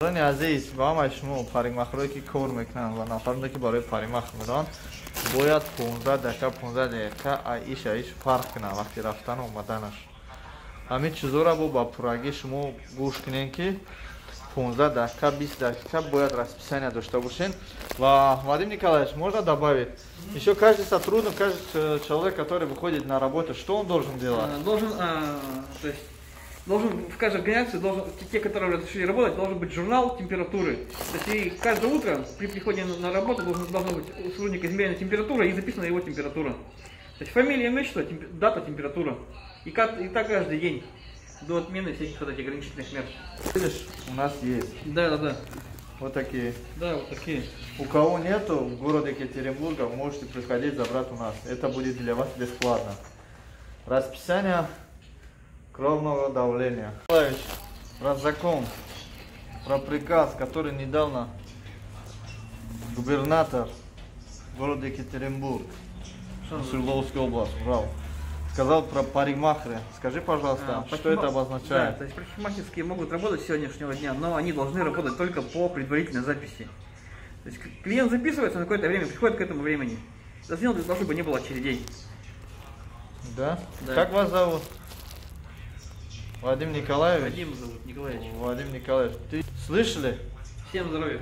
عزیز با همه شما پاریمخروی که کار میکنن و نفرمده که برای پاریمخ میرن باید 15 دقیقه 15 دقیقه ایش فرق کنه وقتی رفتن و اومدنش همین چیزا را با پراگی شما گوش کنین که 15 دقиقа 20 дقиقа будет расписание дошта бушин. Ва Вадим Николаевич, можно добавить? Еще каждый сотрудник, каждый человек, который выходит на работу, что он должен делать? Должен в каждой организации, те, которые решили работать, должен быть журнал температуры. То есть и каждое утро при приходе на работу должна быть у сотрудника измерена температура и записана его температура. То есть фамилия, имя, отчество, дата, температура. И так каждый день. До отмены всяких вот этих ограничительных мер. Видишь, у нас есть. Да. Вот такие. Да, вот такие. У кого нету в городе Екатеринбурга, можете приходить забрать у нас. Это будет для вас бесплатно. Расписание кровного давления. Про закон, про приказ, который недавно губернатор города Екатеринбург, Свердловской области, брал. Сказал про парикмахеры. Скажи, пожалуйста, что это обозначает? Да, то есть парикмахерские могут работать с сегодняшнего дня, но они должны работать только по предварительной записи. То есть клиент записывается на какое-то время, приходит к этому времени. За сделать для того, чтобы не было очередей. Да? Как вас зовут? Вадим Николаевич? Вадим зовут, Николаевич. Вадим Николаевич. Ты слышали? Всем здоровья.